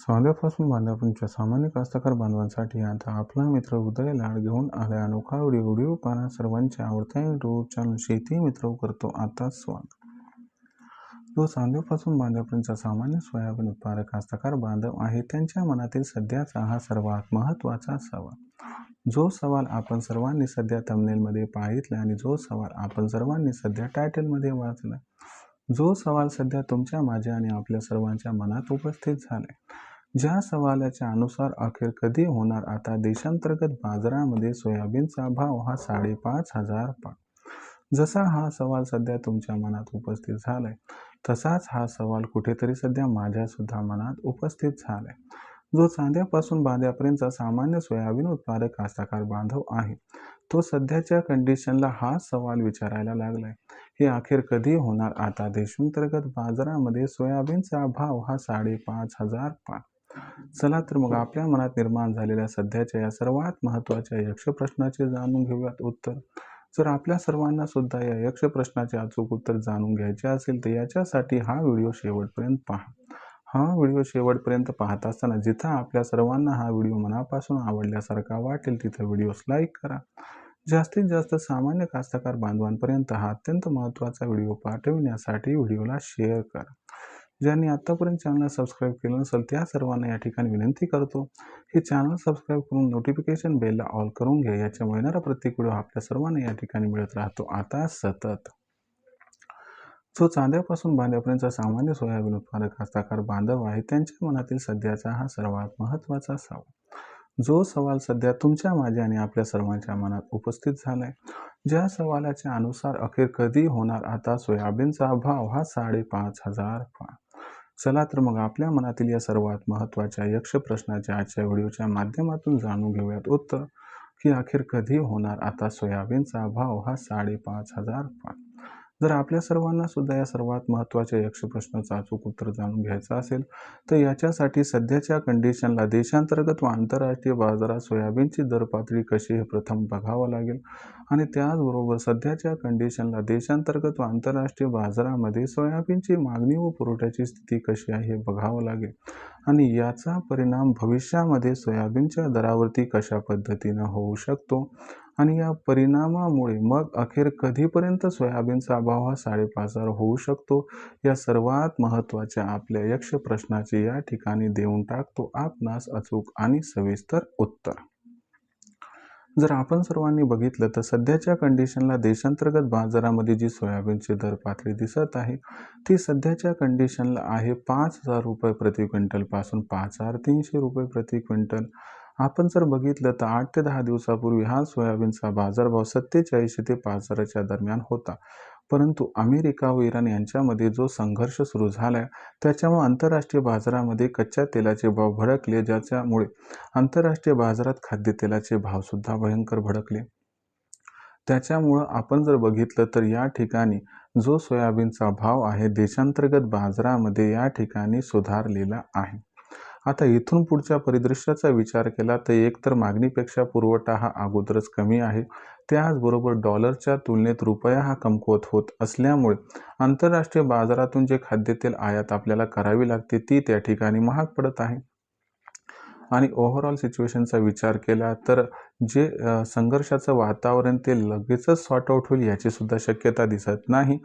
स्वाध्यापासून बांधापर्यंतच्या सामान्य कास्तकार बांधवांसाठी आता आपला मित्र उदय लाड घेऊन आलाय अनोखा व्हिडिओ पाहणं सर्वांच्या आवडत्या यूट्यूब चॅनल शेती मित्र करतो आता स्वागत. जो चांद्यापासून बांधापर्यंतचा सामान्य सोयाबीन उत्पादक कास्तकार बांधव आहे त्यांच्या मनातील सध्याचा हा सर्वात महत्त्वाचा सवाल. जो सवाल आपण सर्वांनी सध्या थंबनेलमध्ये पाहितला आणि जो सवाल आपण सर्वांनी सध्या टायटलमध्ये वाचला, जो सवाल सध्या तुमच्या माझ्या आणि आपल्या सर्वांच्या मनात उपस्थित झालाय, ज्या सवालाच्या अनुसार अखेर कधी होणार आता देशांतर्गत बाजारामध्ये सोयाबीनचा भाव हा 5,500 पार. जसा हा सवाल सध्या तुमच्या मनात उपस्थित झालाय तसाच हा सवाल कुठेतरी सध्या माझ्या सुद्धा मनात उपस्थित झालाय. जो चांद्यापासून बांध्यापर्यंतचा सामान्य सोयाबीन उत्पादक कास्तकार बांधव आहे तो सध्याच्या कंडिशनला हा सवाल विचारायला लागलाय की अखेर कधी होणार आता देशांतर्गत बाजारामध्ये सोयाबीनचा भाव हा 5,500 पार. चला तर मग आपल्या मनात निर्माण झालेल्या सध्याच्या या सर्वात महत्त्वाच्या यक्ष प्रश्नाचे जाणून घेऊयात उत्तर. जर आपल्या सर्वांना सुद्धा या यक्ष प्रश्नाचे अचूक उत्तर जाणून घ्यायचे असेल तर याच्यासाठी हा व्हिडिओ शेवटपर्यंत पहा. हा व्हिडिओ शेवटपर्यंत पाहत असताना जिथं आपल्या सर्वांना हा व्हिडिओ मनापासून आवडल्यासारखा वाटेल तिथं व्हिडिओस लाईक करा. जास्तीत जास्त सामान्य कास्तकार बांधवांपर्यंत हा अत्यंत महत्त्वाचा व्हिडिओ पाठविण्यासाठी व्हिडिओला शेअर करा. ज्यांनी आतापर्यंत चॅनल सबस्क्राईब केलं नसेल त्या सर्वांना या ठिकाणी विनंती करतो की चॅनल सबस्क्राईब करून नोटिफिकेशन बेलला ऑल करून घ्या. याच्यामुळे येणारा प्रत्येक व्हिडिओ आपल्या सर्वांना या ठिकाणी मिळत राहतो आता सतत. जो चांद्यापासून बांध्यापर्यंतचा सामान्य सोयाबीन उत्पादक कास्तकार बांधव आहे त्यांच्या मनातील सध्याचा हा सर्वात महत्त्वाचा सवाल. जो सवाल सध्या तुमच्या माझ्या आणि आपल्या सर्वांच्या मनात उपस्थित झालाय, ज्या सवालाच्या अनुसार अखेर कधी होणार आता सोयाबीनचा भाव हा 5,500 पार. चला तर मग आपल्या मनातील या सर्वात महत्त्वाच्या यक्ष प्रश्नाच्या आजच्या व्हिडिओच्या माध्यमातून जाणून घेऊयात उत्तर की अखेर कधी होणार आता सोयाबीनचा भाव हा 5,500 पार. जर आपल्या सर्वांना सुद्धा या सर्वात महत्त्वाच्या यक्ष प्रश्नाचं अचूक उत्तर जाणून घ्यायचं असेल तर याच्यासाठी सध्याच्या कंडिशनला देशांतर्गत व आंतरराष्ट्रीय बाजारात सोयाबीनची दर पातळी कशी हे प्रथम बघावं लागेल आणि त्याचबरोबर सध्याच्या कंडिशनला देशांतर्गत व आंतरराष्ट्रीय बाजारामध्ये सोयाबीनची मागणी व पुरवठ्याची स्थिती कशी आहे हे बघावं लागेल आणि याचा परिणाम भविष्यामध्ये सोयाबीनच्या दरावरती कशा पद्धतीनं होऊ शकतो आणि या परिणामामुळे मग अखेर कधीपर्यंत सोयाबीनचा भाव हा 5,500 होऊ शकतो या सर्वात महत्त्वाच्या आपल्या यक्ष प्रश्नाचे या ठिकाणी देऊन टाकतो आपणास अचूक आणि सविस्तर उत्तर. जर आपण सर्वांनी बघितलं तर सध्याच्या कंडिशनला देशांतर्गत बाजारामध्ये जी सोयाबीनची दर पातळी दिसत आहे ती सध्याच्या कंडिशनला आहे 5,000 रुपये प्रति क्विंटल पासून 5,300 रुपये प्रति क्विंटल. आपण जर बघितलं तर 8 ते 10 दिवसापूर्वी हा सोयाबीनचा बाजारभाव 47 ते 5,000च्या दरम्यान होता. परंतु अमेरिका व इराण यांच्यामध्ये जो संघर्ष सुरू झालाय त्याच्यामुळे आंतरराष्ट्रीय बाजारामध्ये कच्च्या तेलाचे भाव भडकले, ज्याच्यामुळे आंतरराष्ट्रीय बाजारात खाद्यतेलाचे भाव सुद्धा भयंकर भडकले. त्याच्यामुळं आपण जर बघितलं तर या ठिकाणी जो सोयाबीनचा भाव आहे देशांतर्गत बाजारामध्ये या ठिकाणी सुधारलेला आहे. आता इथून पुढच्या परिदृश्याचा विचार केला तर एकतर मागणीपेक्षा पुरवठा हा अगोदरच कमी आहे, त्याचबरोबर डॉलरच्या तुलनेत रुपया हा कमकुवत होत असल्यामुळे आंतरराष्ट्रीय बाजारातून जे खाद्यतेल आयात आपल्याला करावी लागते ती त्या ठिकाणी महाग पडत आहे. आणि ओव्हरऑल सिच्युएशनचा विचार केला तर जे संघर्षाचं वातावरण ते लगेचच सॉर्ट आउट होईल याची सुद्धा शक्यता दिसत नाही.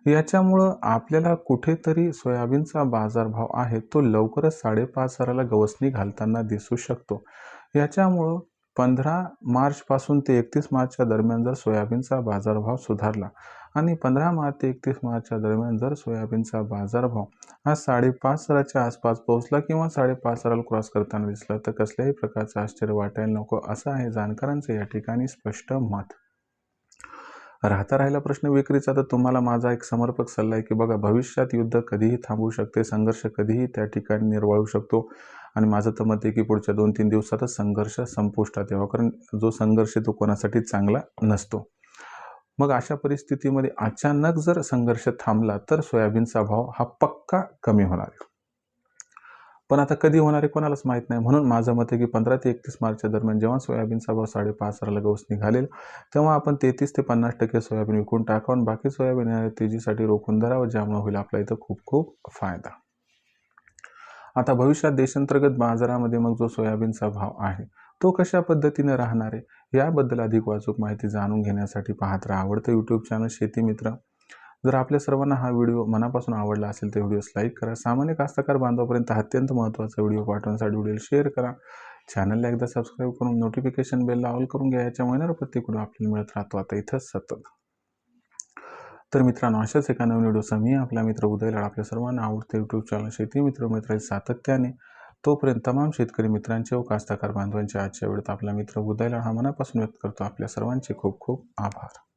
याच्यामुळं आपल्याला कुठेतरी सोयाबीनचा बाजारभाव आहे तो लवकरच 5,500ला गवसणी घालताना दिसू शकतो. याच्यामुळं 15 मार्चपासून ते 31 मार्चच्या दरम्यान जर सोयाबीनचा बाजारभाव सुधारला आणि 15 मार्च ते 31 मार्चच्या दरम्यान जर सोयाबीनचा बाजारभाव हा 5,500च्या आसपास पोहोचला किंवा 5,500ला क्रॉस करताना दिसला तर कसल्याही प्रकारचं आश्चर्य वाटायला नको असं आहे जाणकारांचं या ठिकाणी स्पष्ट मत. राहिला प्रश्न विक्रीचा तर तुम्हाला माझा एक समर्पक सल्ला आहे की बघा, भविष्यात युद्ध कधीही थांबू शकते, संघर्ष कधीही त्या ठिकाणी निर्वाळू शकतो आणि माझं तर मत आहे की पुढच्या 2-3 दिवसातच संघर्ष संपुष्टात यावा, कारण जो संघर्ष तो कोणासाठी चांगला नसतो. मग अशा परिस्थितीमध्ये अचानक जर संघर्ष थांबला तर सोयाबीनचा भाव हा पक्का कमी होणार आहे. पण आता कधी होणार आहे कोणालाच माहीत नाही. म्हणून माझं मत आहे की 15 ते 31 मार्चच्या दरम्यान जेव्हा सोयाबीनचा भाव 5,500ला गवसणी घालेल तेव्हा आपण 33 ते 50% सोयाबीन विकून टाकावं आणि बाकी सोयाबीन तेजीसाठी रोखून धरावं, ज्यामुळे होईल आपल्या इथं खूप खूप फायदा. आता भविष्यात देशांतर्गत बाजारामध्ये मग जो सोयाबीनचा भाव आहे तो कशा पद्धतीने राहणार आहे याबद्दल अधिक अचूक माहिती जाणून घेण्यासाठी पाहत राहा आवडतं यूट्यूब चॅनल शेती मित्र. जर आपल्या सर्वांना हा व्हिडिओ मनापासून आवडला असेल तर व्हिडिओस लाईक करा. सामान्य कास्तकार बांधवापर्यंत हा अत्यंत महत्त्वाचा व्हिडिओ पाठवण्यासाठी व्हिडिओ शेअर करा. चॅनलला एकदा सबस्क्राईब करून नोटिफिकेशन बेलला ऑल करून घ्या. याच्या महिन्याला प्रत्येक व्हिडिओ आपल्याला मिळत राहतो आता इथंच सतत. तर मित्रांनो, अशाच एका नवीन व्हिडिओचा मी आपला मित्र उदय लाड आपल्या सर्वांना आवडते यूट्यूब चॅनल शेती मित्र सातत्याने तोपर्यंत तमाम शेतकरी मित्रांचे व कास्तकार बांधवांचे आजच्या वेळेत आपला मित्र उदय लाड हा मनापासून व्यक्त करतो. आपल्या सर्वांचे खूप खूप आभार.